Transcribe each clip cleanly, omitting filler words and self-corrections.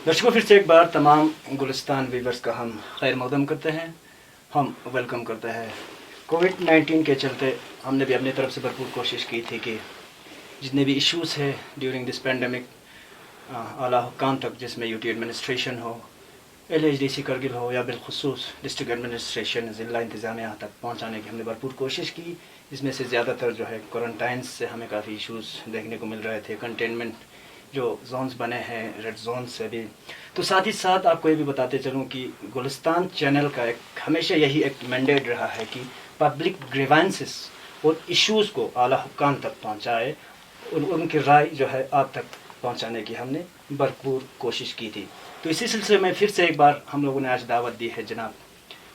दर्शकों, फिर से एक बार तमाम गुलिस्तान वीवर्स का हम खैर मकदम करते हैं, हम वेलकम करते हैं। कोविड-19 के चलते हमने भी अपनी तरफ से भरपूर कोशिश की थी कि जितने भी इश्यूज़ है ड्यूरिंग दिस पैंडमिक आला हुक्काम तक, जिसमें यूटी एडमिनिस्ट्रेशन हो, LHDC करगिल हो या बिलखुसूस डिस्ट्रिक्ट एडमिनिस्ट्रेशन ज़िला इंतज़ामिया तक पहुँचाने की हमने भरपूर कोशिश की। इसमें से ज़्यादातर जो है क्वारंटाइन्स से हमें काफ़ी इश्यूज़ देखने को मिल रहे थे, कंटेनमेंट जो जोन्स बने हैं रेड जोन से भी। तो साथ ही साथ आपको ये भी बताते चलूँ कि गुलिस्तान चैनल का एक हमेशा यही एक मैंडेट रहा है कि पब्लिक ग्रीवेंसेस और इश्यूज़ को आला हुक्काम तक पहुँचाए, उनकी राय जो है आप तक पहुँचाने की हमने भरपूर कोशिश की थी। तो इसी सिलसिले में फिर से एक बार हम लोगों ने आज दावत दी है जनाब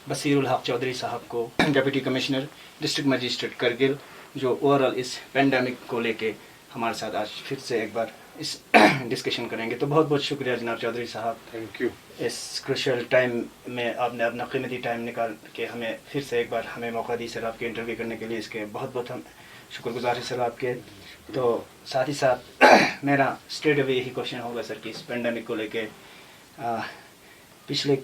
बसीरुल हक चौधरी साहब को, deputy commissioner district magistrate Kargil, जो ओवरऑल इस पेंडेमिक को लेके हमारे साथ आज फिर से एक बार इस डिस्कशन करेंगे। तो बहुत बहुत शुक्रिया जनाब चौधरी साहब, थैंक यू। इस क्रूशियल टाइम में आपने अपना कीमती टाइम निकाल के हमें फिर से एक बार हमें मौका दी सर आपके इंटरव्यू करने के लिए। इसके बहुत बहुत हम शुक्रगुजार हैं सर आपके। तो साथ ही साथ मेरा स्ट्रेट अवे यही क्वेश्चन होगा सर कि इस पेंडेमिक को लेके पिछले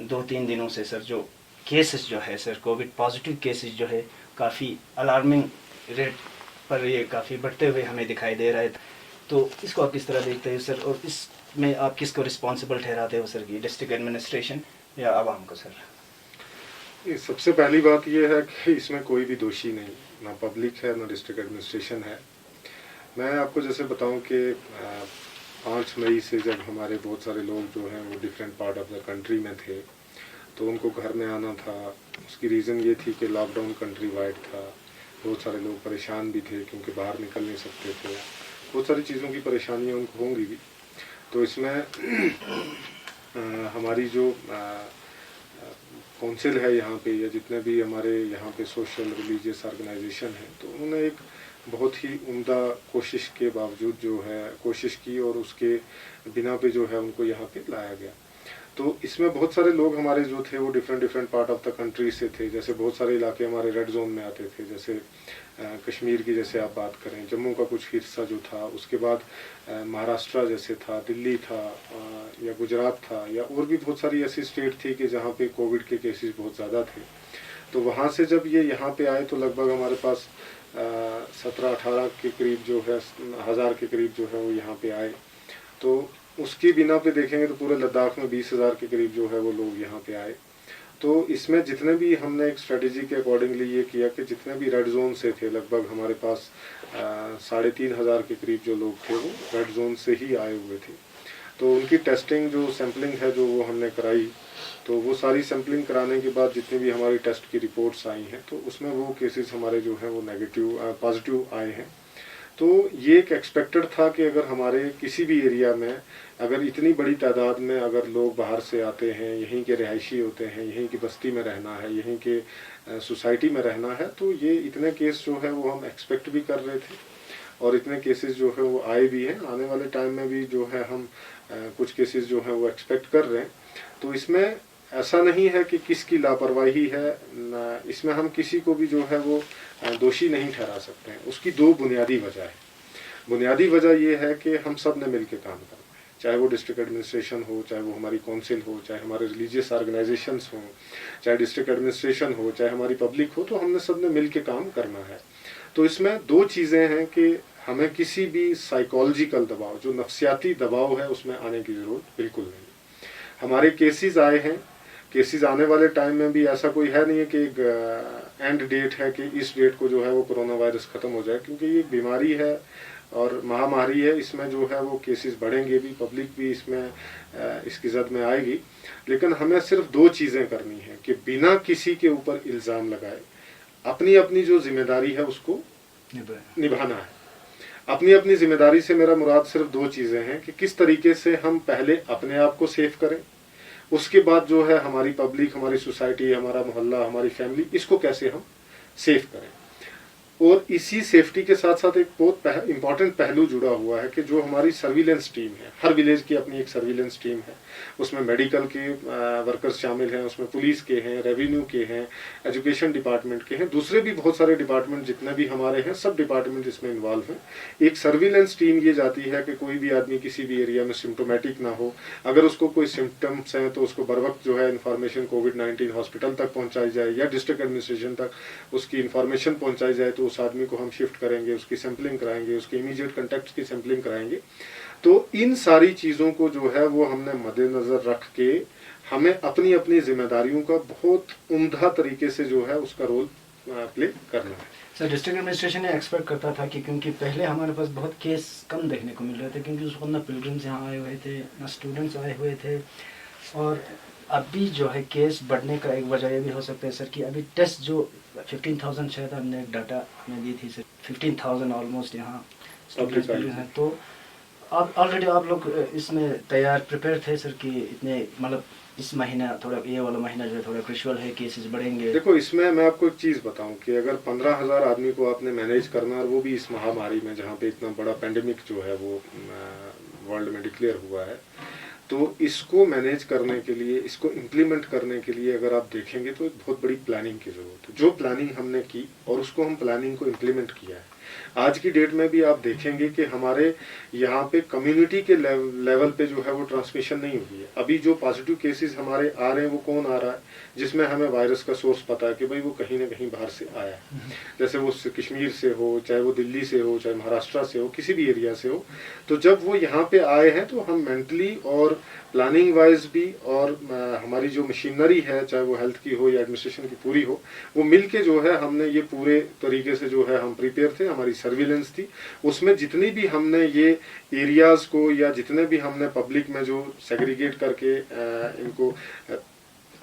2-3 दिनों से सर जो केसेस जो है सर, कोविड पॉजिटिव केसेस जो है काफ़ी अलार्मिंग रेट पर ये काफ़ी बढ़ते हुए हमें दिखाई दे रहा है। तो इसको आप किस तरह देखते हैं सर, और इसमें आप किसको रिस्पॉन्सिबल ठहराते हो सर, की डिस्ट्रिक्ट एडमिनिस्ट्रेशन या आवाम को सर? सबसे पहली बात यह है कि इसमें कोई भी दोषी नहीं, ना पब्लिक है ना डिस्ट्रिक्ट एडमिनिस्ट्रेशन है। मैं आपको जैसे बताऊं कि 5 मई से जब हमारे बहुत सारे लोग जो हैं वो different part of the country में थे, तो उनको घर में आना था। उसकी रीज़न ये थी कि लॉकडाउन कंट्री वाइड था, बहुत सारे लोग परेशान भी थे क्योंकि बाहर निकल नहीं सकते थे, बहुत सारी चीज़ों की परेशानियाँ उनको होंगी भी। तो इसमें हमारी जो काउंसिल है यहाँ पे, या जितने भी हमारे यहाँ पे सोशल रिलीजियस ऑर्गेनाइजेशन है, तो उन्होंने एक बहुत ही उम्दा कोशिश के बावजूद जो है कोशिश की, और उसके बिना पे जो है उनको यहाँ पे लाया गया। तो इसमें बहुत सारे लोग हमारे जो थे वो different part of the country से थे। जैसे बहुत सारे इलाके हमारे रेड जोन में आते थे, जैसे कश्मीर की जैसे आप बात करें, जम्मू का कुछ हिस्सा जो था, उसके बाद महाराष्ट्र जैसे था, दिल्ली था, या गुजरात था, या और भी बहुत सारी ऐसी स्टेट थी कि जहाँ पे कोविड के केसेस बहुत ज़्यादा थे। तो वहाँ से जब ये यहाँ पे आए तो लगभग हमारे पास 17-18 के करीब जो है, 1000 के करीब जो है वो यहाँ पे आए। तो उसके बिना पे देखेंगे तो पूरे लद्दाख में 20,000 के करीब जो है वो लोग यहाँ पे आए। तो इसमें जितने भी हमने एक स्ट्रेटेजी के अकॉर्डिंगली ये किया कि जितने भी रेड जोन से थे, लगभग हमारे पास 3,500 के करीब जो लोग थे वो रेड जोन से ही आए हुए थे। तो उनकी टेस्टिंग जो सैम्पलिंग है जो वो हमने कराई, तो वो सारी सैम्पलिंग कराने के बाद जितनी भी हमारी टेस्ट की रिपोर्ट्स आई हैं, तो उसमें वो केसेस हमारे जो हैं वो पॉजिटिव आए हैं। तो ये एक एक्सपेक्टेड था कि अगर हमारे किसी भी एरिया में अगर इतनी बड़ी तादाद में अगर लोग बाहर से आते हैं, यहीं के रिहायशी होते हैं, यहीं की बस्ती में रहना है, यहीं के सोसाइटी में रहना है, तो ये इतने केस जो है वो हम एक्सपेक्ट भी कर रहे थे, और इतने केसेस जो है वो आए भी हैं। आने वाले टाइम में भी जो है हम कुछ केसेस जो हैं वो एक्सपेक्ट कर रहे हैं। तो इसमें ऐसा नहीं है कि किसकी लापरवाही है, इसमें हम किसी को भी जो है वो दोषी नहीं ठहरा सकते हैं। उसकी 2 बुनियादी वजह है। बुनियादी वजह ये है कि हम सब ने मिल के काम करना है, चाहे वो डिस्ट्रिक्ट एडमिनिस्ट्रेशन हो, चाहे वो हमारी काउंसिल हो, चाहे हमारे रिलीजियस ऑर्गेनाइजेशंस हो, चाहे डिस्ट्रिक्ट एडमिनिस्ट्रेशन हो, चाहे हमारी पब्लिक हो, तो हमने सब ने मिल के काम करना है। तो इसमें 2 चीज़ें हैं कि हमें किसी भी साइकोलॉजिकल दबाव, जो नफ्सियाती दबाव है, उसमें आने की ज़रूरत बिल्कुल नहीं। हमारे केसेस आए हैं, केसेस आने वाले टाइम में भी ऐसा कोई है नहीं है कि एक एंड डेट है कि इस डेट को जो है वो कोरोना वायरस ख़त्म हो जाए, क्योंकि ये बीमारी है और महामारी है। इसमें जो है वो केसेस बढ़ेंगे भी, पब्लिक भी इसमें इसकी जद में आएगी। लेकिन हमें सिर्फ 2 चीज़ें करनी है कि बिना किसी के ऊपर इल्ज़ाम लगाए अपनी अपनी जो जिम्मेदारी है उसको निभाना है। अपनी अपनी जिम्मेदारी से मेरा मुराद सिर्फ 2 चीज़ें हैं कि किस तरीके से हम पहले अपने आप को सेफ करें, उसके बाद जो है हमारी पब्लिक, हमारी सोसाइटी, हमारा मोहल्ला, हमारी फैमिली, इसको कैसे हम सेफ करें। और इसी सेफ्टी के साथ साथ एक बहुत इंपॉर्टेंट पहलू जुड़ा हुआ है कि जो हमारी सर्विलेंस टीम है, हर विलेज की अपनी एक सर्विलेंस टीम है, उसमें मेडिकल के वर्कर्स शामिल हैं, उसमें पुलिस के हैं, रेवेन्यू के हैं, एजुकेशन डिपार्टमेंट के हैं, दूसरे भी बहुत सारे डिपार्टमेंट जितने भी हमारे हैं, सब डिपार्टमेंट इसमें इन्वॉल्व हैं। एक सर्विलेंस टीम ये जाती है कि कोई भी आदमी किसी भी एरिया में सिम्टोमेटिक ना हो, अगर उसको कोई सिम्टम्स हैं तो उसको बर वक्त जो है इन्फॉर्मेशन कोविड-19 हॉस्पिटल तक पहुंचाई जाए या डिस्ट्रिक्ट एडमिनिस्ट्रेशन तक उसकी इन्फॉर्मेशन पहुंचाई जाए, तो उस आदमी को हम शिफ्ट करेंगे, उसकी सैंपलिंग कराएंगे, उसके इमीडिएट कॉन्टैक्ट्स की सैंपलिंग कराएंगे। तो इन सारी चीज़ों को जो है वो हमने मद्देनज़र रख के हमें अपनी अपनी जिम्मेदारियों का बहुत उम्दा तरीके से जो है उसका रोल प्ले करना है। सर, डिस्ट्रिक्ट एडमिनिस्ट्रेशन ने एक्सपेक्ट करता था कि क्योंकि पहले हमारे पास बहुत केस कम देखने को मिल रहे थे, क्योंकि उसको ना पिलग्रिम्स यहाँ आए हुए थे, ना स्टूडेंट्स आए हुए थे। और अभी जो है केस बढ़ने का एक वजह ये भी हो सकता है सर कि अभी टेस्ट जो 15,000 शायद हमने एक डाटा हमें दी थी सर, 15,000 ऑलमोस्ट यहाँ स्टूडेंट्स हैं। तो आप ऑलरेडी आप लोग इसमें तैयार प्रिपेयर थे सर कि इतने मतलब इस महीना थोड़ा ये वाला महीना जो है थोड़ा क्रिशुअल है, केसेस बढ़ेंगे? देखो, इसमें मैं आपको एक चीज़ बताऊं कि अगर 15,000 आदमी को आपने मैनेज करना, और वो भी इस महामारी में जहाँ पे इतना बड़ा पेंडेमिक जो है वो वर्ल्ड में डिक्लेयर हुआ है, तो इसको मैनेज करने के लिए, इसको इम्प्लीमेंट करने के लिए अगर आप देखेंगे तो एक बहुत बड़ी प्लानिंग की ज़रूरत है। जो प्लानिंग हमने की और उसको हम प्लानिंग को इम्प्लीमेंट किया है, आज की डेट में भी आप देखेंगे कि हमारे यहाँ पे कम्युनिटी के लेवल पे जो है वो ट्रांसमिशन नहीं हुई है। अभी जो पॉजिटिव केसेस हमारे आ रहे हैं वो कौन आ रहा है, जिसमें हमें वायरस का सोर्स पता है कि भाई वो कहीं ना कहीं बाहर से आया है, जैसे वो कश्मीर से हो, चाहे वो दिल्ली से हो, चाहे महाराष्ट्र से हो, किसी भी एरिया से हो। तो जब वो यहाँ पे आए हैं तो हम मेंटली और प्लानिंग वाइज भी, और हमारी जो मशीनरी है, चाहे वो हेल्थ की हो या एडमिनिस्ट्रेशन की पूरी हो, वो मिलके जो है हमने ये पूरे तरीके से जो है हम प्रिपेयर थे, हमारी सर्विलेंस थी। उसमें जितनी भी हमने ये एरियाज को या जितने भी हमने पब्लिक में जो सेग्रीगेट करके इनको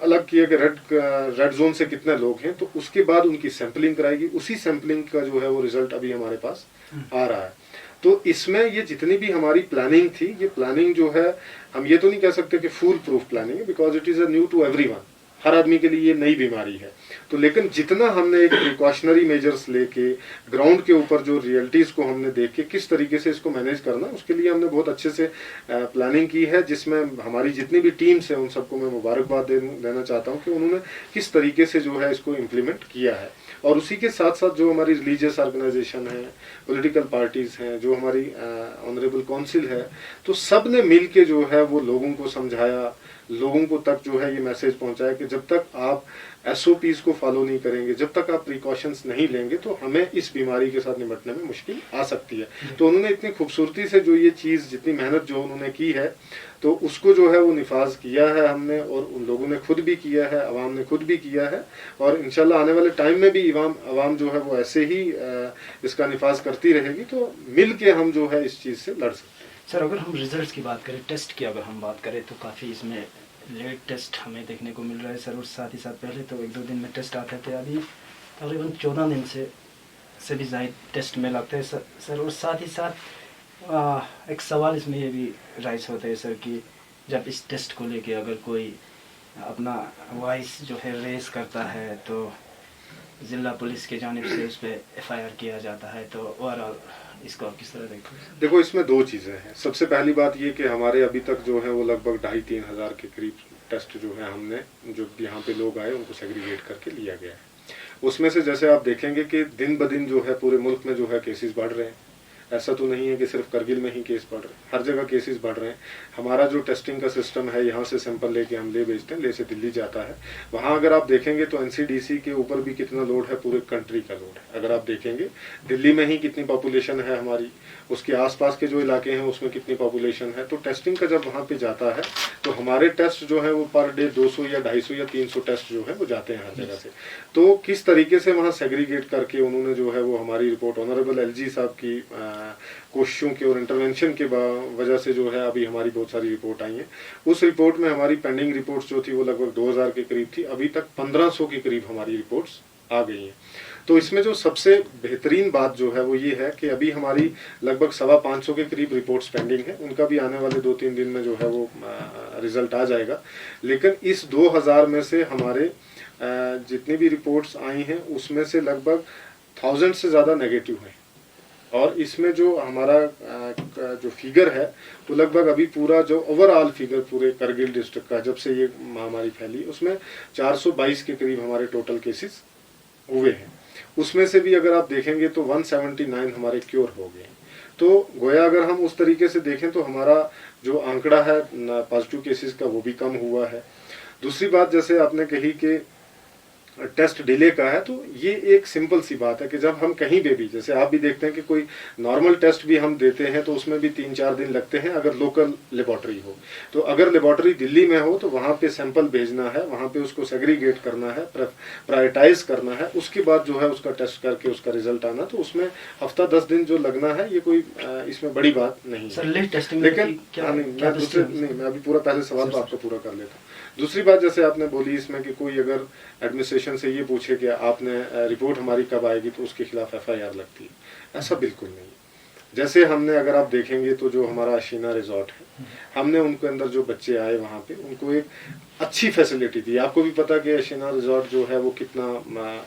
अलग किया कि रेड जोन से कितने लोग हैं, तो उसके बाद उनकी सैंपलिंग कराएगी। उसी सैंपलिंग का जो है वो रिजल्ट अभी हमारे पास आ रहा है। तो इसमें ये जितनी भी हमारी प्लानिंग थी, ये प्लानिंग जो है, हम ये तो नहीं कह सकते कि फुल प्रूफ प्लानिंग है, because it is a new to everyone, हर आदमी के लिए ये नई बीमारी है। तो लेकिन जितना हमने एक प्रिकॉशनरी मेजर्स लेके ग्राउंड के ऊपर जो रियलिटीज को हमने देख के किस तरीके से इसको मैनेज करना, उसके लिए हमने बहुत अच्छे से प्लानिंग की है, जिसमें हमारी जितनी भी टीम्स हैं उन सबको मैं मुबारकबाद देना चाहता हूँ कि उन्होंने किस तरीके से जो है इसको इम्प्लीमेंट किया है। और उसी के साथ साथ जो हमारी रिलीजियस ऑर्गेनाइजेशन है, पॉलिटिकल पार्टीज हैं, जो हमारी ऑनरेबल काउंसिल है, तो सब ने मिल के जो है वो लोगों को समझाया, लोगों को तक जो है ये मैसेज पहुंचाया कि जब तक आप SOPs को फॉलो नहीं करेंगे, जब तक आप प्रिकॉशंस नहीं लेंगे, तो हमें इस बीमारी के साथ निपटने में मुश्किल आ सकती है। तो उन्होंने इतनी खूबसूरती से जो ये चीज़, जितनी मेहनत जो उन्होंने की है, तो उसको जो है वो निफाज किया है हमने, और उन लोगों ने खुद भी किया है, अवाम ने खुद भी किया है, और इंशाल्लाह आने वाले टाइम में भी अवाम जो है वो ऐसे ही इसका निफाज करती रहेगी। तो मिल के हम जो है इस चीज़ से लड़ सकते हैं। सर, अगर हम रिजल्ट्स की बात करें, टेस्ट की अगर हम बात करें, तो काफ़ी इसमें लेट टेस्ट हमें देखने को मिल रहा है सर। और साथ ही साथ पहले तो 1-2 दिन में टेस्ट आते थे, अभी तकरीबन 14 दिन से भी ज़्यादा टेस्ट में लगते हैं सर। और साथ ही साथ एक सवाल इसमें ये भी राइज होता है सर कि जब इस टेस्ट को लेके अगर कोई अपना वॉइस जो है रेस करता है, तो ज़िला पुलिस के जानिब से उस पर FIR किया जाता है, तो ओवरऑल इसको आप किस तरह देखते हैं? देखो, इसमें 2 चीज़ें हैं। सबसे पहली बात ये कि हमारे अभी तक जो है वो लगभग 2,500-3 हज़ार के करीब टेस्ट जो है हमने, जो यहाँ पे लोग आए उनको सेग्रीगेट करके लिया गया है। उसमें से जैसे आप देखेंगे कि दिन ब दिन जो है पूरे मुल्क में जो है केसेस बढ़ रहे हैं। ऐसा तो नहीं है कि सिर्फ करगिल में ही केस बढ़ रहे हैं, हर जगह केसेस बढ़ रहे हैं। हमारा जो टेस्टिंग का सिस्टम है, यहाँ से सैंपल लेके हम ले भेजते हैं, ले से दिल्ली जाता है। वहाँ अगर आप देखेंगे तो NCDC के ऊपर भी कितना लोड है, पूरे कंट्री का लोड है। अगर आप देखेंगे दिल्ली में ही कितनी पॉपुलेशन है हमारी, उसके आसपास के जो इलाके हैं उसमें कितनी पॉपुलेशन है, तो टेस्टिंग का जब वहाँ पे जाता है तो हमारे टेस्ट जो है वो पर डे 200 या 250 या 300 टेस्ट जो है वो जाते हैं हर जगह से। तो किस तरीके से वहाँ सेग्रीगेट करके उन्होंने जो है वो हमारी रिपोर्ट, ऑनरेबल LG साहब की कोशिशों के और इंटरवेंशन के वजह से जो है अभी हमारी बहुत सारी रिपोर्ट आई हैं। उस रिपोर्ट में हमारी पेंडिंग रिपोर्ट्स जो थी वो लगभग 2000 के करीब थी, अभी तक 1500 के करीब हमारी रिपोर्ट्स आ गई हैं। तो इसमें जो सबसे बेहतरीन बात जो है वो ये है कि अभी हमारी लगभग 550 के करीब रिपोर्ट्स पेंडिंग है, उनका भी आने वाले 2-3 दिन में जो है वो रिजल्ट आ जाएगा। लेकिन इस 2000 में से हमारे जितनी भी रिपोर्ट्स आई हैं उसमें से लगभग 1000 से ज़्यादा नेगेटिव हैं। और इसमें जो हमारा जो फिगर है वो लगभग अभी पूरा जो ओवरऑल फिगर पूरे करगिल डिस्ट्रिक्ट का जब से ये महामारी फैली उसमें 422 के करीब हमारे टोटल केसेस हुए हैं। उसमें से भी अगर आप देखेंगे तो 179 हमारे क्योर हो गए। तो गोया अगर हम उस तरीके से देखें तो हमारा जो आंकड़ा है पॉजिटिव केसेस का वो भी कम हुआ है। दूसरी बात जैसे आपने कही कि टेस्ट डिले का है, तो ये एक सिंपल सी बात है कि जब हम कहीं पे भी, जैसे आप भी देखते हैं कि कोई नॉर्मल टेस्ट भी हम देते हैं तो उसमें भी 3-4 दिन लगते हैं अगर लोकल लेबोरेटरी हो। तो अगर लेबोरेटरी दिल्ली में हो तो वहाँ पे सैंपल भेजना है, वहाँ पे उसको सेग्रीगेट करना है, प्रायोरिटाइज करना है, उसके बाद जो है उसका टेस्ट करके उसका रिजल्ट आना, तो उसमें हफ्ता 10 दिन जो लगना है ये कोई इसमें बड़ी बात नहीं है। लेकिन मैं अभी पूरा पहले सवाल तो आपका पूरा कर लेता हूँ। दूसरी बात जैसे आपने बोली इसमें कि कोई अगर एडमिनिस्ट्रेशन से ये पूछे कि आपने रिपोर्ट हमारी कब आएगी तो उसके खिलाफ FIR लगती है, ऐसा बिल्कुल नहीं। जैसे हमने अगर आप देखेंगे तो जो हमारा अशीना रिजॉर्ट है, हमने उनके अंदर जो बच्चे आए वहाँ पे उनको एक अच्छी फैसिलिटी दी। आपको भी पता कि अशीना रिजॉर्ट जो है वो कितना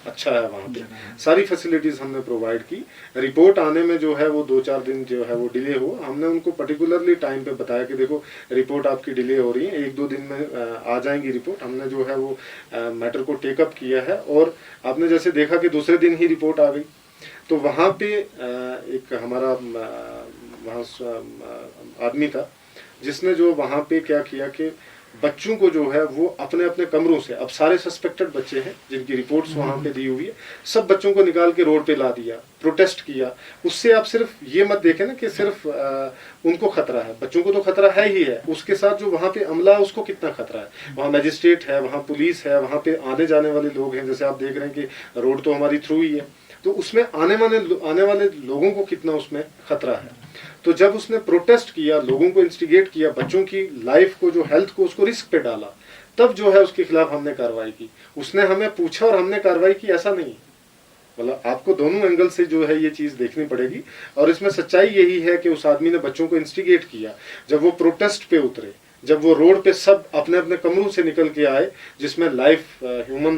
अच्छा है, वहाँ पे सारी फैसिलिटीज हमने प्रोवाइड की। रिपोर्ट आने में जो है वो 2-4 दिन जो है वो डिले हुआ। हमने उनको पर्टिकुलरली टाइम पे बताया कि देखो रिपोर्ट आपकी डिले हो रही है, 1-2 दिन में आ जाएंगी रिपोर्ट। हमने जो है वो मैटर को टेकअप किया है और आपने जैसे देखा कि दूसरे दिन ही रिपोर्ट आ गई। तो वहाँ पे एक हमारा वहाँ आदमी था जिसने जो वहाँ पे क्या किया कि बच्चों को जो है वो अपने अपने कमरों से, अब सारे सस्पेक्टेड बच्चे हैं जिनकी रिपोर्ट्स वहाँ पे दी हुई है, सब बच्चों को निकाल के रोड पे ला दिया, प्रोटेस्ट किया। उससे आप सिर्फ ये मत देखें ना कि सिर्फ उनको खतरा है, बच्चों को तो खतरा है ही है, उसके साथ जो वहाँ पे अमला है उसको कितना खतरा है। वहाँ मजिस्ट्रेट है, वहाँ पुलिस है, वहाँ पे आने जाने वाले लोग हैं। जैसे आप देख रहे हैं कि रोड तो हमारी थ्रू ही है, तो उसमें आने वाले लोगों को कितना उसमें खतरा है। तो जब उसने प्रोटेस्ट किया, लोगों को इंस्टिगेट किया, बच्चों की लाइफ को, जो हेल्थ को, उसको रिस्क पे डाला, तब जो है उसके खिलाफ हमने कार्रवाई की। उसने हमें पूछा और हमने कार्रवाई की, ऐसा नहीं। मतलब आपको दोनों एंगल से जो है ये चीज देखनी पड़ेगी। और इसमें सच्चाई यही है कि उस आदमी ने बच्चों को इंस्टिगेट किया। जब वो प्रोटेस्ट पे उतरे, जब वो रोड पे सब अपने अपने कमरों से निकल के आए, जिसमें लाइफ ह्यूमन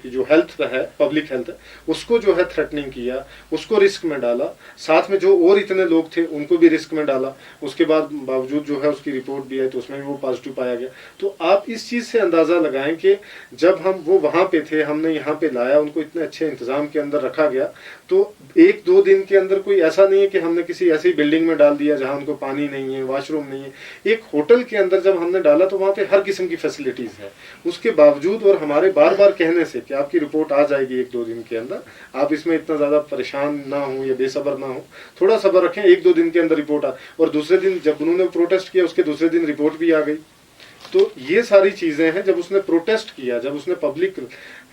की जो हेल्थ है, पब्लिक हेल्थ है, उसको जो है थ्रेटनिंग किया, उसको रिस्क में डाला, साथ में जो और इतने लोग थे उनको भी रिस्क में डाला। उसके बाद बावजूद जो है उसकी रिपोर्ट भी आई तो उसमें भी वो पॉजिटिव पाया गया। तो आप इस चीज़ से अंदाज़ा लगाएं कि जब हम वो वहाँ पे थे, हमने यहाँ पे लाया, उनको इतने अच्छे इंतज़ाम के अंदर रखा गया, तो 1-2 दिन के अंदर कोई ऐसा नहीं है कि हमने किसी ऐसी बिल्डिंग में डाल दिया जहाँ उनको पानी नहीं है, वॉशरूम नहीं है। एक होटल के अंदर जब हमने डाला तो वहाँ पे हर किस्म की फैसिलिटीज है। उसके बावजूद और हमारे बार बार कहने से कि आपकी रिपोर्ट आ जाएगी 1-2 दिन के अंदर, आप इसमें इतना ज़्यादा परेशान ना हो या बेसब्र ना हो, थोड़ा सब्र रखें, 1-2 दिन के अंदर रिपोर्ट आ। और दूसरे दिन जब उन्होंने प्रोटेस्ट किया उसके दूसरे दिन रिपोर्ट भी आ गई। तो ये सारी चीज़ें हैं, जब उसने प्रोटेस्ट किया, जब उसने पब्लिक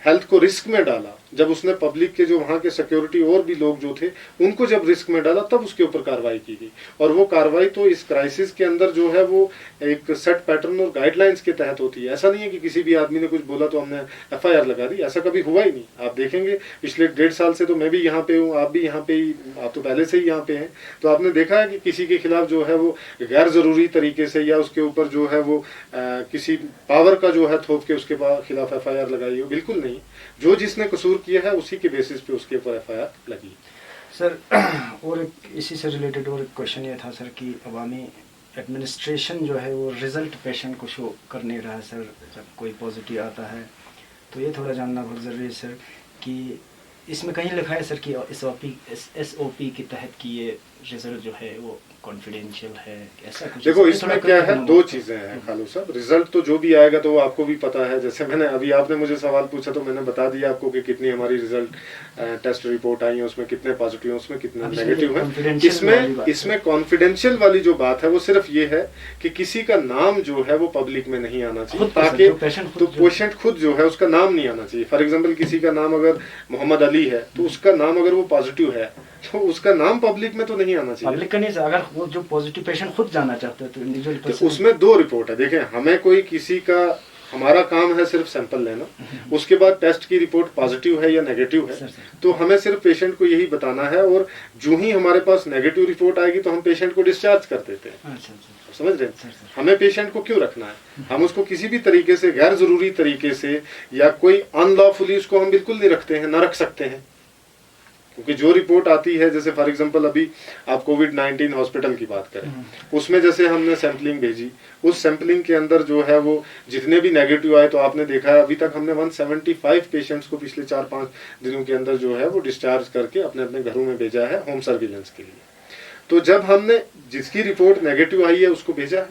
हेल्थ को रिस्क में डाला, जब उसने पब्लिक के जो वहाँ के सिक्योरिटी और भी लोग जो थे उनको जब रिस्क में डाला, तब उसके ऊपर कार्रवाई की गई। और वो कार्रवाई तो इस क्राइसिस के अंदर जो है वो एक सेट पैटर्न और गाइडलाइंस के तहत होती है। ऐसा नहीं है कि किसी भी आदमी ने कुछ बोला तो हमने FIR लगा दी, ऐसा कभी हुआ ही नहीं। आप देखेंगे पिछले 1.5 साल से तो मैं भी यहाँ पे हूँ, आप भी यहाँ पे ही, आप तो पहले से ही यहाँ पे हैं, तो आपने देखा है कि किसी के खिलाफ जो है वो गैर ज़रूरी तरीके से या उसके ऊपर जो है वो किसी पावर का जो है थोप के उसके खिलाफ FIR लगाई हो? बिल्कुल नहीं। जो जिसने कसूर किया है उसी के बेसिस पे उसके ऊपर FIR लगी। सर और इसी से रिलेटेड और क्वेश्चन ये था सर कि अवामी एडमिनिस्ट्रेशन जो है वो रिजल्ट पेशेंट को शो कर नहीं रहा है सर, जब कोई पॉजिटिव आता है। तो ये थोड़ा जानना बहुत ज़रूरी है सर कि इसमें कहीं लिखा है सर कि SOP के तहत कि ये रिजल्ट जो है वो कॉन्फिडेंशियल है, ऐसा कुछ? देखो इसमें क्या है, 2 चीजें हैं खालू साहब। रिजल्ट तो जो भी आएगा तो वो आपको भी पता है। जैसे मैंने अभी, आपने मुझे सवाल पूछा तो मैंने बता दिया आपको कि कितनी हमारी रिजल्ट टेस्ट रिपोर्ट आई है, उसमें कितने पॉजिटिव हैं, उसमें कितने नेगेटिव हैं। इसमें कॉन्फिडेंशियल वाली जो बात है वो सिर्फ ये है कि किसी का नाम जो है वो पब्लिक में नहीं आना चाहिए, ताकि तो पेशेंट खुद जो है उसका नाम नहीं आना चाहिए। फॉर एग्जाम्पल किसी का नाम अगर मोहम्मद अली है तो उसका नाम अगर वो पॉजिटिव है तो उसका नाम पब्लिक में तो नहीं आना चाहिए। पब्लिक का नहीं, अगर वो जो पॉजिटिव पेशेंट खुद जाना चाहते हैं तो इंडिविजुअल तो उसमें 2 रिपोर्ट है। देखें, हमें कोई किसी का, हमारा काम है सिर्फ सैंपल लेना, उसके बाद टेस्ट की रिपोर्ट पॉजिटिव है या नेगेटिव है तो हमें सिर्फ पेशेंट को यही बताना है। और जो ही हमारे पास नेगेटिव रिपोर्ट आएगी तो हम पेशेंट को डिस्चार्ज कर देते हैं। समझ रहे हैं? हमें पेशेंट को क्यों रखना है? हम उसको किसी भी तरीके से, गैर जरूरी तरीके से या कोई अनलॉफुली उसको हम बिल्कुल नहीं रखते हैं, ना रख सकते हैं। क्योंकि जो रिपोर्ट आती है, जैसे फॉर एग्जांपल अभी आप कोविड-19 हॉस्पिटल की बात करें, उसमें जैसे हमने सैंपलिंग भेजी, उस सैंपलिंग के अंदर जो है वो जितने भी नेगेटिव आए, तो आपने देखा है अभी तक हमने 175 पेशेंट्स को पिछले 4-5 दिनों के अंदर जो है वो डिस्चार्ज करके अपने अपने घरों में भेजा है होम सर्विलेंस के लिए। तो जब हमने जिसकी रिपोर्ट नेगेटिव आई है उसको भेजा है,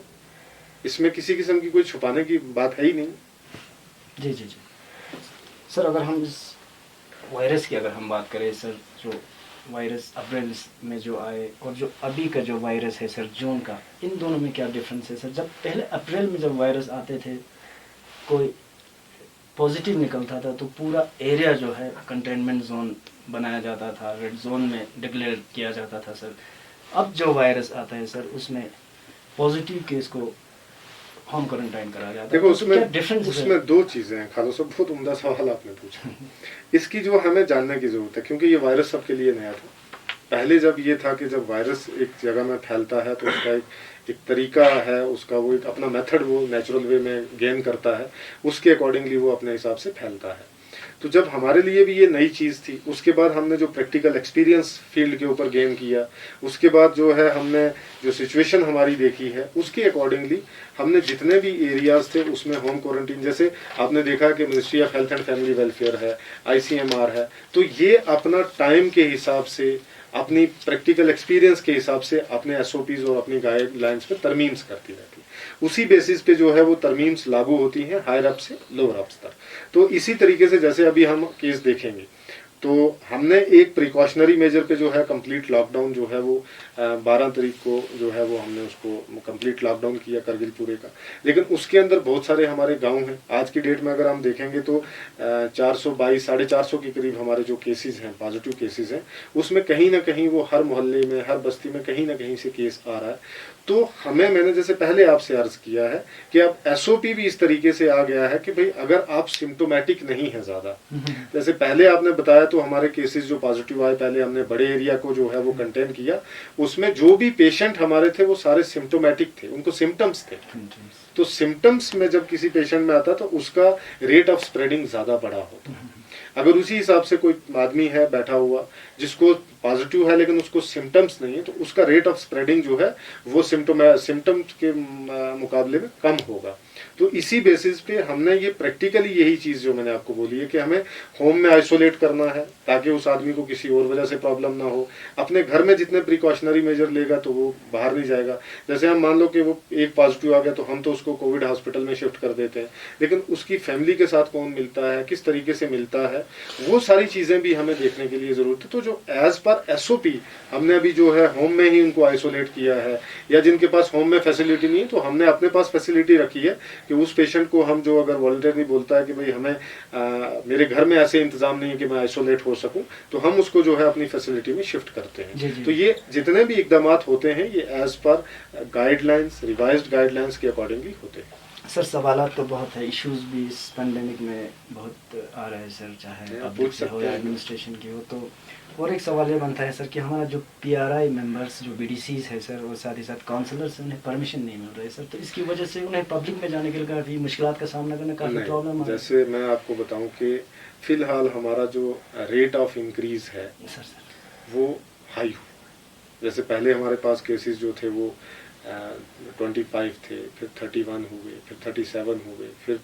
इसमें किसी किस्म की कोई छुपाने की बात है ही नहीं। जी जी जी सर, अगर हम इस वायरस की अगर हम बात करें सर, जो वायरस अप्रैल में जो आए और जो अभी का जो वायरस है सर जून का, इन दोनों में क्या डिफरेंस है सर? जब पहले अप्रैल में जब वायरस आते थे, कोई पॉजिटिव निकलता था तो पूरा एरिया जो है कंटेनमेंट जोन बनाया जाता था, रेड जोन में डिक्लेयर किया जाता था सर। अब जो वायरस आता है सर, उसमें पॉजिटिव केस को होम क्वारंटाइन करा जाता है। देखो तो क्या डिफरेंस उसमें दो चीजें हैं खालो साहब, बहुत उम्दा सवाल आपने पूछा। इसकी जो हमें जानने की जरूरत है, क्योंकि ये वायरस सबके लिए नया था। पहले जब ये था कि जब वायरस एक जगह में फैलता है तो उसका एक तरीका है, उसका वो एक अपना मेथड वो नेचुरल वे में गेन करता है, उसके अकॉर्डिंगली वो अपने हिसाब से फैलता है। तो जब हमारे लिए भी ये नई चीज़ थी, उसके बाद हमने जो प्रैक्टिकल एक्सपीरियंस फील्ड के ऊपर गेन किया, उसके बाद जो है हमने जो सिचुएशन हमारी देखी है, उसके अकॉर्डिंगली हमने जितने भी एरियाज थे उसमें होम क्वारंटीन, जैसे आपने देखा कि ministry of health and family welfare है, ICMR है, तो ये अपना टाइम के हिसाब से, अपनी प्रैक्टिकल एक्सपीरियंस के हिसाब से अपने SOPs और अपनी गाइडलाइंस पे तरमीम्स करती रहती है। उसी बेसिस पे जो है वो तरमीम्स लागू होती हैं हायर अप से लोअर अप्स तक। तो इसी तरीके से जैसे अभी हम केस देखेंगे, तो हमने एक प्रिकॉशनरी मेजर पे जो है कंप्लीट लॉकडाउन जो है वो 12 तारीख को जो है वो हमने उसको कंप्लीट लॉकडाउन किया करगिल पूरे का। लेकिन उसके अंदर बहुत सारे हमारे गांव हैं। आज की डेट में अगर हम देखेंगे तो 422 450 के करीब हमारे जो केसेस हैं, पॉजिटिव केसेस हैं, उसमें कहीं ना कहीं वो हर मोहल्ले में, हर बस्ती में कहीं ना कहीं से केस आ रहा है। तो हमें, मैंने जैसे पहले आपसे अर्ज किया है कि अब SOP भी इस तरीके से आ गया है कि भाई अगर आप सिम्टोमेटिक नहीं है ज़्यादा, जैसे पहले आपने बताया तो हमारे केसेस जो पॉजिटिव आए, पहले हमने बड़े एरिया को जो है वो कंटेन किया, उसमें जो भी पेशेंट हमारे थे वो सारे सिम्टोमेटिक थे, उनको सिम्टम्स थे। तो सिम्टम्स में जब किसी पेशेंट में आता तो उसका रेट ऑफ स्प्रेडिंग ज़्यादा बड़ा होता। अगर उसी हिसाब से कोई आदमी है बैठा हुआ जिसको पॉजिटिव है लेकिन उसको सिम्टम्स नहीं है, तो उसका रेट ऑफ स्प्रेडिंग जो है वो सिम्टम्स के मुकाबले में कम होगा। तो इसी बेसिस पे हमने ये प्रैक्टिकली यही चीज़ जो मैंने आपको बोली है कि हमें होम में आइसोलेट करना है ताकि उस आदमी को किसी और वजह से प्रॉब्लम ना हो। अपने घर में जितने प्रिकॉशनरी मेजर लेगा तो वो बाहर नहीं जाएगा। जैसे हम मान लो कि वो एक पॉजिटिव आ गया तो हम तो उसको कोविड हॉस्पिटल में शिफ्ट कर देते हैं, लेकिन उसकी फैमिली के साथ कौन मिलता है, किस तरीके से मिलता है, वो सारी चीज़ें भी हमें देखने के लिए ज़रूरत है। तो जो एज पर SOP हमने अभी जो है होम में ही उनको आइसोलेट किया है, या जिनके पास होम में फैसिलिटी नहीं है तो हमने अपने पास फैसिलिटी रखी है कि उस पेशेंट को हम जो अगर वॉलंटियरली बोलता है कि भाई हमें मेरे घर में ऐसे इंतजाम नहीं है कि मैं आइसोलेट हो सकूं, तो हम उसको जो है अपनी फैसिलिटी में शिफ्ट करते हैं। जी, जी। तो ये जितने भी इकदाम होते हैं ये as per guidelines, revised guidelines के अकॉर्डिंगली होते हैं। सर सवालात तो बहुत है, इश्यूज भी इस पेंडेमिक में बहुत आ रहे हैं सर, चाहे पब्लिक से हो या एडमिनिस्ट्रेशन की हो। तो और एक सवाल ये बनता है सर कि हमारा जो PRI मेंबर्स, जो BDCs है सर, और साथ ही साथ काउंसलर्स, उन्हें परमिशन नहीं मिल रही है सर, तो इसकी वजह से उन्हें पब्लिक में जाने के लिए काफ़ी मुश्किलात का सामना करना, काफ़ी प्रॉब्लम है। जैसे मैं आपको बताऊं कि फिलहाल हमारा जो रेट ऑफ इंक्रीज है सर वो हाई हो। जैसे पहले हमारे पास केसेस जो थे वो 25 थे, फिर 31 हुए, फिर 37 हुए, फिर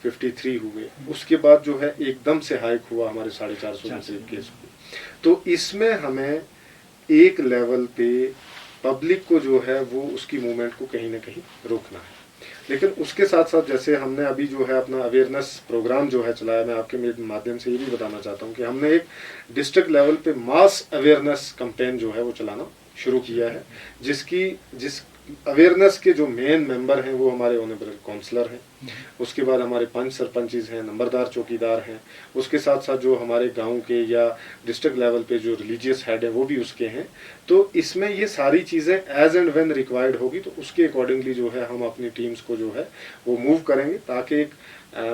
53 हुए, उसके बाद जो है एकदम से हाइक हुआ हमारे 450 केस को। तो इसमें हमें एक लेवल पे पब्लिक को जो है वो उसकी मूवमेंट को कहीं ना कहीं रोकना है। लेकिन उसके साथ साथ जैसे हमने अभी जो है अपना अवेयरनेस प्रोग्राम जो है चलाया, मैं आपके माध्यम से ये भी बताना चाहता हूँ कि हमने एक डिस्ट्रिक्ट लेवल पे मास अवेयरनेस कैंपेन जो है वो चलाना शुरू किया है, जिस अवेयरनेस के जो मेन मेंबर हैं वो हमारे ऑनरेबल काउंसलर हैं, उसके बाद हमारे पंच सरपंचेस हैं, नंबरदार चौकीदार हैं, उसके साथ साथ जो हमारे गांव के या डिस्ट्रिक्ट लेवल पे जो रिलीजियस हेड है वो भी उसके हैं। तो इसमें ये सारी चीज़ें एज एंड व्हेन रिक्वायर्ड होगी तो उसके अकॉर्डिंगली जो है हम अपनी टीम्स को जो है वो मूव करेंगे ताकि एक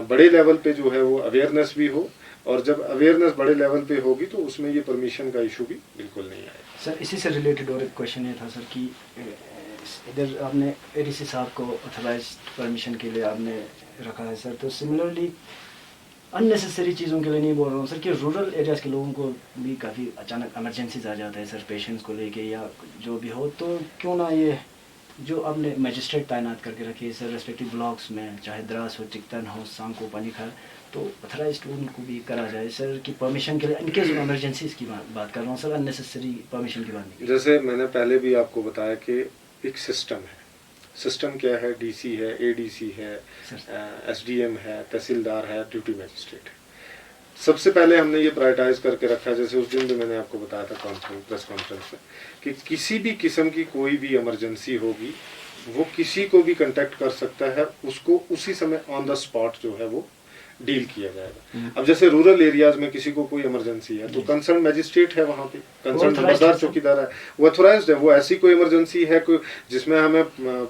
बड़े लेवल पे जो है वो अवेयरनेस भी हो, और जब अवेयरनेस बड़े लेवल पे होगी तो उसमें ये परमिशन का इशू भी बिल्कुल नहीं आएगा। सर इसी से रिलेटेड और एक क्वेश्चन ये था सर कि इधर आपने ADC साहब को ऑथराइज परमिशन के लिए आपने रखा है सर, तो सिमिलरली अननेसेसरी चीज़ों के लिए नहीं बोल रहा हूँ सर, कि रूरल एरियाज़ के लोगों को भी काफ़ी अचानक इमरजेंसीज आ जाता है सर, पेशेंट्स को लेके या जो भी हो, तो क्यों ना ये जो आपने मजिस्ट्रेट तैनात करके रखी है सर रेस्पेक्टिव ब्लॉक्स में, चाहे द्रास हो, चिकतन हो, सांको, पानीखार, तो अथराइज्ड उनको भी करा जाए सर कि परमिशन के लिए, इनकेस इमरजेंसीज की बात कर रहा हूँ सर, अननेसेसरी परमिशन की बात नहीं। जैसे मैंने पहले भी आपको बताया कि एक सिस्टम है। सिस्टम क्या है? डीसी है, एडीसी है, एसडीएम है, तहसीलदार है, ड्यूटी मजिस्ट्रेट है। सबसे पहले हमने ये प्रायोरिटाइज करके रखा, जैसे उस दिन भी मैंने आपको बताया था प्रेस कॉन्फ्रेंस में, कि किसी भी किस्म की कोई भी इमरजेंसी होगी वो किसी को भी कांटेक्ट कर सकता है, उसको उसी समय ऑन द स्पॉट जो है वो डील किया जाएगा। अब जैसे रूरल एरियाज में किसी को कोई इमरजेंसी है तो कंसर्न मजिस्ट्रेट है, वहाँ पे कंसर्न नंबरदार चौकीदार है, वो अथोराइज्ड है। वो ऐसी कोई इमरजेंसी है कोई जिसमें हमें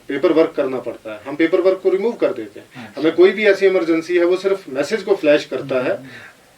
पेपर वर्क करना पड़ता है, हम पेपर वर्क को रिमूव कर देते हैं। हमें कोई भी ऐसी इमरजेंसी है, वो सिर्फ मैसेज को फ्लैश करता है,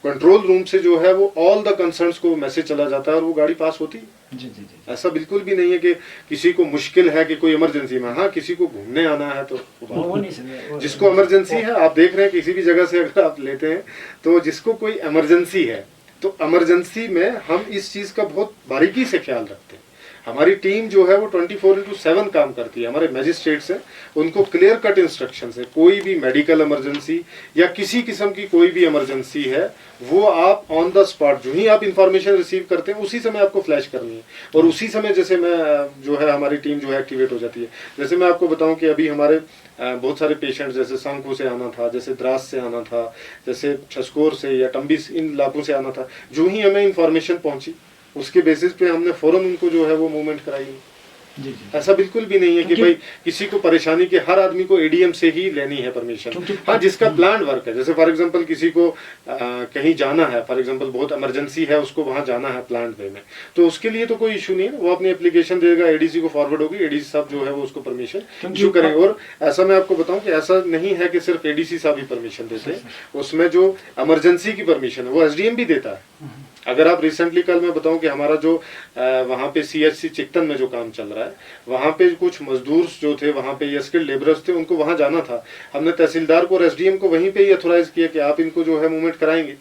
कंट्रोल रूम से जो है वो ऑल द कंसर्न्स को मैसेज चला जाता है और वो गाड़ी पास होती है। जी जी जी। ऐसा बिल्कुल भी नहीं है कि किसी को मुश्किल है कि कोई इमरजेंसी में, हाँ किसी को घूमने आना है तो वो नहीं सर, जिसको इमरजेंसी है, आप देख रहे हैं किसी भी जगह से अगर आप लेते हैं तो जिसको कोई इमरजेंसी है, तो इमरजेंसी में हम इस चीज का बहुत बारीकी से ख्याल रखते हैं। हमारी टीम जो है वो 24/7 काम करती है। हमारे मैजिस्ट्रेट्स हैं, उनको क्लियर कट इंस्ट्रक्शंस है, कोई भी मेडिकल इमरजेंसी या किसी किस्म की कोई भी इमरजेंसी है, वो आप ऑन द स्पॉट जो ही आप इंफॉर्मेशन रिसीव करते हैं उसी समय आपको फ्लैश करनी है, और उसी समय जैसे मैं जो है हमारी टीम जो है एक्टिवेट हो जाती है। जैसे मैं आपको बताऊं कि अभी हमारे बहुत सारे पेशेंट जैसे सांको से आना था, जैसे द्रास से आना था, जैसे छस्कोर से या टम्बिस, इन इलाकों से आना था, जो ही हमें इंफॉर्मेशन पहुंची उसके बेसिस पे हमने फौरन उनको जो है वो मूवमेंट कराई। जी जी। ऐसा बिल्कुल भी नहीं है कि भाई किसी को परेशानी के, हर आदमी को एडीएम से ही लेनी है परमिशन। हाँ, जिसका प्लान वर्क है, जैसे फॉर एग्जांपल किसी को कहीं जाना है, फॉर एग्जांपल बहुत इमरजेंसी है, उसको वहां जाना है प्लान वे में, तो उसके लिए तो कोई इशू नहीं है, वो अपनी एप्लीकेशन देगा, एडीसी को फॉरवर्ड होगी, एडीसी साहब जो है वो उसको परमिशन इशू करेंगे। और ऐसा मैं आपको बताऊं कि ऐसा नहीं है कि सिर्फ एडीसी साहब ही परमिशन देते हैं, उसमें जो इमरजेंसी की परमिशन है वो एसडीएम भी देता है। अगर आप रिसेंटली, कल मैं बताऊं कि हमारा जो वहाँ पे सीएचसी चिकतन में जो काम चल रहा है, वहाँ पे कुछ मजदूर जो थे, वहाँ पे ये स्किल्ड लेबरर्स थे, उनको वहाँ जाना था, हमने तहसीलदार को और एसडीएम को वहीं पे ही अथोराइज किया कि आप इनको जो है मूवमेंट कराएंगे।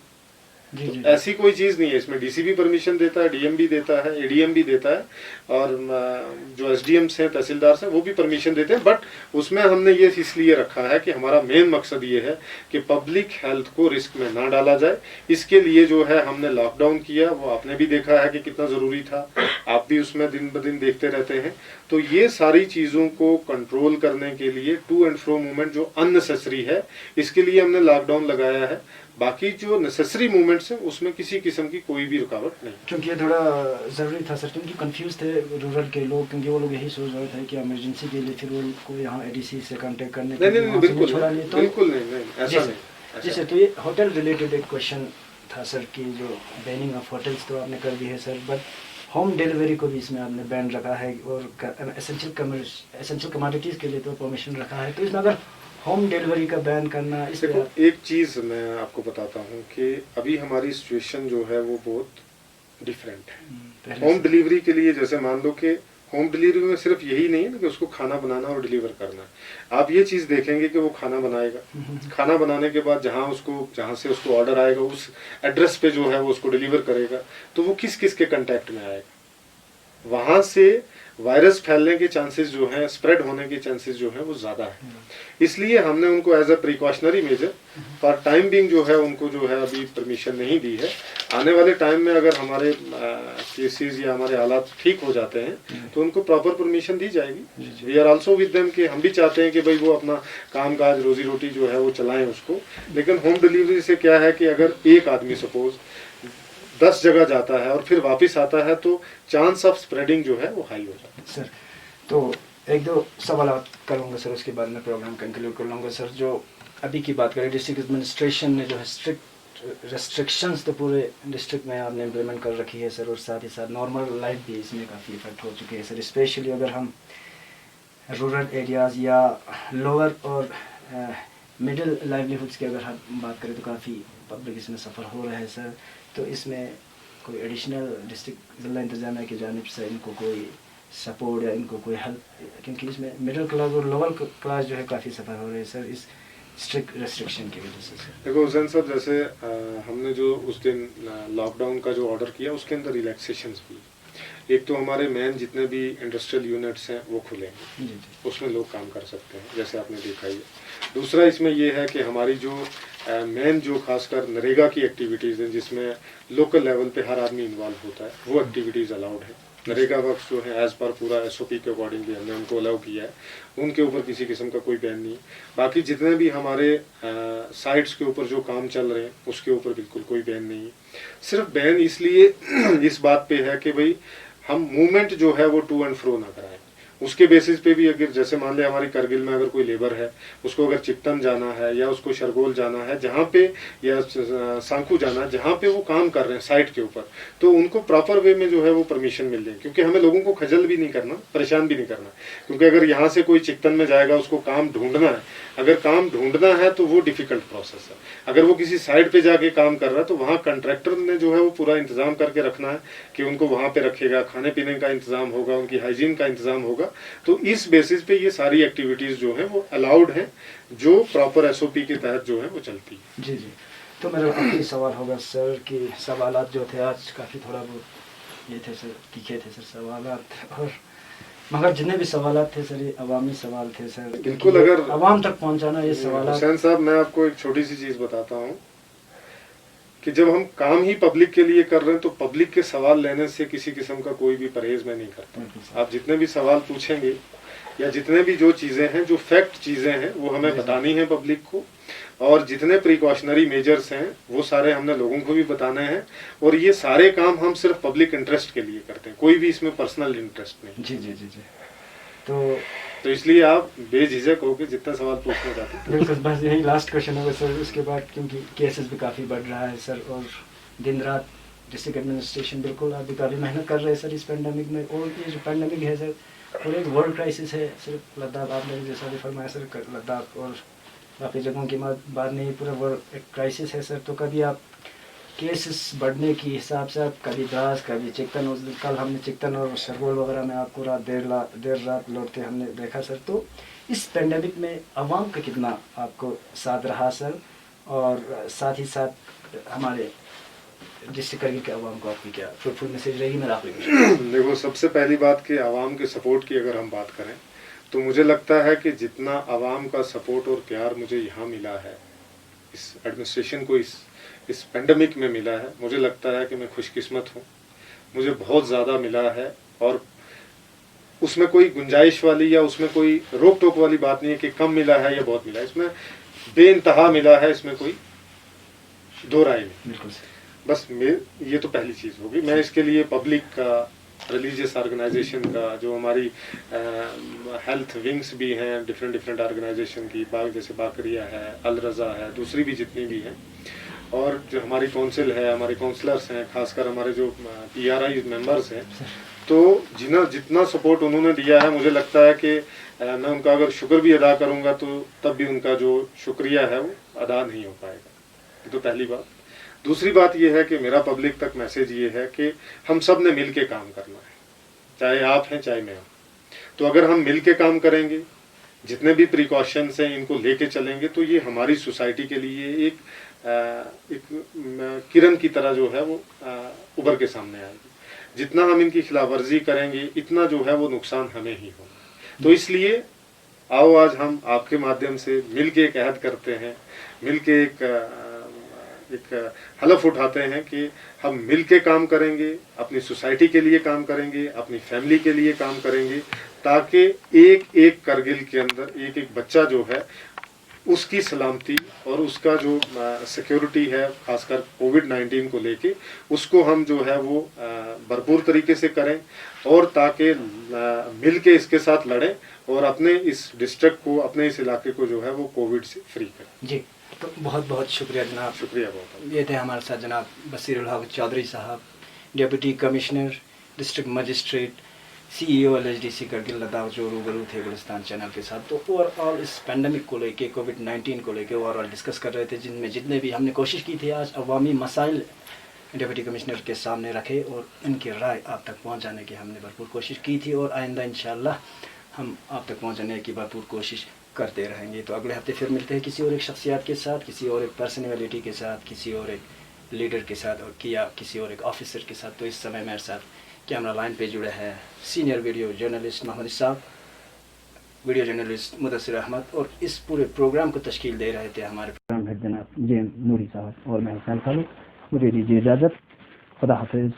जी, तो जी, ऐसी कोई चीज नहीं है इसमें, डीसी भी परमिशन देता है, डीएम भी देता है, एडीएम भी देता है, और जो एसडीएम्स हैं, तहसीलदार हैं, वो भी परमिशन देते हैं। बट उसमें हमने ये इसलिए रखा है कि हमारा मेन मकसद ये है कि पब्लिक हेल्थ को रिस्क में ना डाला जाए। इसके लिए जो है हमने लॉकडाउन किया, वो आपने भी देखा है कि कितना जरूरी था, आप भी उसमें दिन ब दिन देखते रहते हैं। तो ये सारी चीजों को कंट्रोल करने के लिए टू एंड फ्रो मूवमेंट जो अननेसेसरी है, इसके लिए हमने लॉकडाउन लगाया है। बाकी जो नेसेसरी मूवमेंट्स हैं उसमें किसी किस्म की कोई भी रुकावट नहीं। क्योंकि ये थोड़ा ज़रूरी था सर, क्योंकि कंफ्यूज थे रूरल के लोग, क्योंकि वो लोग यही सोच रहे थे कि इमरजेंसी के लिए फिर वो यहाँ एडीसी से कांटेक्ट करने के लिए नहीं, बिल्कुल छोड़ा नहीं, तो बिल्कुल नहीं, ऐसा नहीं। जी सर, तो ये होटल रिलेटेड एक क्वेश्चन था सर, कि जो बैनिंग ऑफ होटल्स तो आपने कर दी है सर, बट होम डिलीवरी को भी इसमें आपने बैन रखा है, और एसेंशियल कमोडिटीज़ के लिए तो परमिशन रखा है, तो इसमें अगर होम डिलीवरी का बैन करना, इस देखो एक चीज मैं आपको बताता हूँ कि अभी हमारी सिचुएशन जो है वो बहुत डिफरेंट है। होम डिलीवरी के लिए जैसे मान लो कि होम डिलीवरी में सिर्फ यही नहीं है ना कि उसको खाना बनाना और डिलीवर करना है। आप ये चीज देखेंगे कि वो खाना बनाएगा, खाना बनाने के बाद जहाँ से उसको ऑर्डर आएगा उस एड्रेस पे जो है वो उसको डिलीवर करेगा, तो वो किस किस के कांटेक्ट में आएगा, वहां से वायरस फैलने के चांसेस जो हैं, स्प्रेड होने के चांसेस जो हैं वो ज़्यादा है। इसलिए हमने उनको as a precautionary measure for time being जो है उनको जो है अभी परमिशन नहीं दी है। आने वाले टाइम में अगर हमारे केसेस या हमारे हालात ठीक हो जाते हैं तो उनको प्रॉपर परमिशन दी जाएगी। We are also with them कि हम भी चाहते हैं कि भाई वो अपना काम काज रोजी रोटी जो है वो चलाएं उसको। लेकिन होम डिलीवरी से क्या है कि अगर एक आदमी सपोज 10 जगह जाता है और फिर वापस आता है तो चांस ऑफ स्प्रेडिंग जो है वो हाई हो जाता है। सर तो एक दो सवाल करूँगा सर, उसके बाद में प्रोग्राम कंक्लूड कर लूँगा सर। जो अभी की बात करें, डिस्ट्रिक्ट एडमिनिस्ट्रेशन ने जो है स्ट्रिक्ट रेस्ट्रिक्शंस तो पूरे डिस्ट्रिक्ट में आपने इम्प्लीमेंट कर रखी है सर, और साथ ही साथ नॉर्मल लाइफ भी इसमें काफ़ी इफेक्ट हो चुकी है सर। स्पेशली अगर हम रूरल एरियाज़ या लोअर और मिडिल लाइवलीहुड्स की अगर हम बात करें तो काफ़ी पब्लिक इसमें सफ़र हो रहा है सर। तो इसमें कोई एडिशनल डिस्ट्रिक्ट ज़िला इंतजामिया की जानिब से इनको कोई सपोर्ट या इनको कोई हेल्प, क्योंकि इसमें मिडिल क्लास और लोअर क्लास जो है काफ़ी सफ़र हो रहे हैं सर, इस स्ट्रिक्ट रेस्ट्रिक्शन की वजह से सर? देखो हुसैन साहब, जैसे हमने जो उस दिन लॉकडाउन का जो ऑर्डर किया उसके अंदर रिलैक्सेशंस भी, एक तो हमारे मेन जितने भी इंडस्ट्रियल यूनिट्स हैं वो खुलेंगे, जी जी उसमें लोग काम कर सकते हैं जैसे आपने देखा ही है। दूसरा इसमें ये है कि हमारी जो मेन जो खासकर नरेगा की एक्टिविटीज़ हैं जिसमें लोकल लेवल पे हर आदमी इन्वॉल्व होता है, वो एक्टिविटीज़ अलाउड है। नरेगा वर्क्स जो है एज़ पर पूरा SOP के अकॉर्डिंगली हमने उनको अलाउ किया है, उनके ऊपर किसी किस्म का कोई बैन नहीं है। बाकी जितने भी हमारे साइट्स के ऊपर जो काम चल रहे हैं उसके ऊपर बिल्कुल कोई बैन नहीं है। सिर्फ बैन इसलिए इस बात पे है कि भाई हम मूवमेंट जो है वो टू एंड फ्रो ना कराएं। उसके बेसिस पे भी अगर जैसे मान लिया हमारी करगिल में अगर कोई लेबर है, उसको अगर चिकटन जाना है या उसको शरगोल जाना है जहाँ पे, या सांकू जाना है जहाँ पे वो काम कर रहे हैं साइट के ऊपर, तो उनको प्रॉपर वे में जो है वो परमिशन मिल जाए, क्योंकि हमें लोगों को खजल भी नहीं करना, परेशान भी नहीं करना। क्योंकि अगर यहाँ से कोई चिकटन में जाएगा उसको काम ढूंढना है, अगर काम ढूंढना है तो वो डिफिकल्ट प्रोसेस है। अगर वो किसी साइट पे जाके काम कर रहा है तो वहाँ कंट्रैक्टर ने जो है वो पूरा इंतजाम करके रखना है कि उनको वहाँ पे रखेगा, खाने पीने का इंतजाम होगा, उनकी हाइजीन का इंतजाम होगा। तो इस बेसिस पे ये सारी एक्टिविटीज जो है वो अलाउड है, जो प्रॉपर SOP के तहत जो है वो चलती है। जी जी। तो मेरा आखिरी सवाल होगा सर कि सवालात जो थे आज काफ़ी थोड़ा बहुत ये थे सर, तीखे थे सर सवालात, और मगर जितने भी सवालात थे सर ये अवामी सवाल थे सर, बिल्कुल। अगर अवाम तक पहुंचाना ये सवालात। हुसैन साहब, मैं आपको एक छोटी सी चीज बताता हूँ कि जब हम काम ही पब्लिक के लिए कर रहे हैं तो पब्लिक के सवाल लेने से किसी किस्म का कोई भी परहेज मैं नहीं करता। आप जितने भी सवाल पूछेंगे या जितने भी जो चीज़ें हैं, जो फैक्ट चीज़ें हैं, वो हमें बतानी है पब्लिक को, और जितने प्रिकॉशनरी मेजर्स हैं वो सारे हमने लोगों को भी बताने हैं। और ये सारे काम हम सिर्फ पब्लिक इंटरेस्ट के लिए करते हैं, कोई भी इसमें पर्सनल इंटरेस्ट नहीं। जी जी जी जी। तो इसलिए आप बेझिझक होकर जितना सवाल पूछना चाहते हैं। बिल्कुल, बस यही लास्ट क्वेश्चन होगा सर। उसके बाद क्योंकि केसेस भी काफ़ी बढ़ रहा है सर, और दिन रात डिस्ट्रिक्ट एडमिनिस्ट्रेशन बिल्कुल अभी काफ़ी मेहनत कर रहे हैं सर इस पेंडेमिक में। और ये जो पेंडेमिक है सर, और एक वर्ल्ड क्राइसिस है, सिर्फ लद्दाख आपने जैसा भी फरमाया सर, लद्दाख और बाकी जगहों की बात नहीं, पूरा वर्ल्ड एक क्राइसिस है सर। तो कभी आप केसेस बढ़ने की हिसाब से आप कभी द्रास, कभी चिकन, उस दिन कल हमने चिकन और शरगोल वगैरह में आपको देर रात लौटते हमने देखा सर। तो इस पेंडेमिक में आवाम का कितना आपको साथ रहा सर, और साथ ही साथ हमारे डिस्ट्रिक्ट करगिल के आवाम को आपकी क्या फ्रूटफुल मैसेज रहेगी मेरा आखिरी क्वेश्चन? देखो, सबसे पहली बात कि आवाम के सपोर्ट की अगर हम बात करें तो मुझे लगता है कि जितना आवाम का सपोर्ट और प्यार मुझे यहाँ मिला है, इस एडमिनिस्ट्रेशन को इस पेंडेमिक में मिला है, मुझे लगता है कि मैं खुशकिस्मत हूँ। मुझे बहुत ज़्यादा मिला है, और उसमें कोई गुंजाइश वाली या उसमें कोई रोक टोक वाली बात नहीं है कि कम मिला है या बहुत मिला है। इसमें बेइंतहा मिला है, इसमें कोई दो राय नहीं। बिल्कुल सर। बस ये तो पहली चीज़ होगी। मैं इसके लिए पब्लिक का, रिलीजियस ऑर्गेनाइजेशन का, जो हमारी हेल्थ विंग्स भी हैं डिफरेंट ऑर्गेनाइजेशन की, जैसे बाकरिया है, अल रज़ा है, दूसरी भी जितनी भी हैं, और जो हमारी काउंसिल है, हमारे काउंसलर्स हैं, खासकर हमारे जो PRI मेंबर्स हैं, तो जितना सपोर्ट उन्होंने दिया है, मुझे लगता है कि मैं उनका अगर शुक्र भी अदा करूंगा तो तब भी उनका जो शुक्रिया है वो अदा नहीं हो पाएगा। ये तो पहली बात। दूसरी बात ये है कि मेरा पब्लिक तक मैसेज ये है कि हम सब ने मिल के काम करना है, चाहे आप हैं चाहे मैं हूँ। तो अगर हम मिल के काम करेंगे, जितने भी प्रिकॉशंस हैं इनको लेके चलेंगे, तो ये हमारी सोसाइटी के लिए एक किरण की तरह जो है वो उभर के सामने आएगी। जितना हम इनकी खिलाफवर्जी करेंगे इतना जो है वो नुकसान हमें ही होगा। तो इसलिए आओ आज हम आपके माध्यम से मिल के एक अहद करते हैं, मिल के एक हलफ उठाते हैं कि हम मिल के काम करेंगे, अपनी सोसाइटी के लिए काम करेंगे, अपनी फैमिली के लिए काम करेंगे, ताकि एक एक करगिल के अंदर एक एक बच्चा जो है उसकी सलामती और उसका जो सिक्योरिटी है, खासकर कोविड-19 को लेके, उसको हम जो है वो भरपूर तरीके से करें, और ताकि मिल के इसके साथ लड़ें और अपने इस डिस्ट्रिक्ट को, अपने इस इलाके को जो है वो कोविड से फ्री करें। जी, तो बहुत बहुत शुक्रिया जनाब। शुक्रिया बहुत। ये थे हमारे साथ जनाब बसीरुल हक चौधरी साहब, deputy commissioner, district magistrate, CEO LHDC Kargil Ladakh, जो रूबरू थे गुलिस्तान चैनल के साथ। तो ओवरऑल इस पेंडेमिक को लेके, कोविड-19 को लेके ओवरऑल डिस्कस कर रहे थे, जिनमें जितने भी हमने कोशिश की थी आज अवामी मसाइल डिप्टी कमिश्नर के सामने रखे और इनकी राय आप तक पहुंचाने की हमने भरपूर कोशिश की थी, और आइंदा इंशाल्लाह हम आप तक पहुंचाने की भरपूर कोशिश करते रहेंगे। तो अगले हफ्ते फिर मिलते हैं किसी और एक शख्सियत के साथ, किसी और एक पर्सनैलिटी के साथ, किसी और एक लीडर के साथ और किसी और एक ऑफिसर के साथ। तो इस समय मेरे साथ कैमरा लाइन पे जुड़े हैं सीनियर वीडियो जर्नलिस्ट मोहम्मद साहब, वीडियो जर्नलिस्ट मुदस्सिर अहमद, और इस पूरे प्रोग्राम को तश्कील दे रहे थे हमारे प्रोग्राम हेड जनाब जे नूरी साहब, और मैं हुसैन खालिद। मुझे दीजिए इजाज़त। खुदा हाफिज़।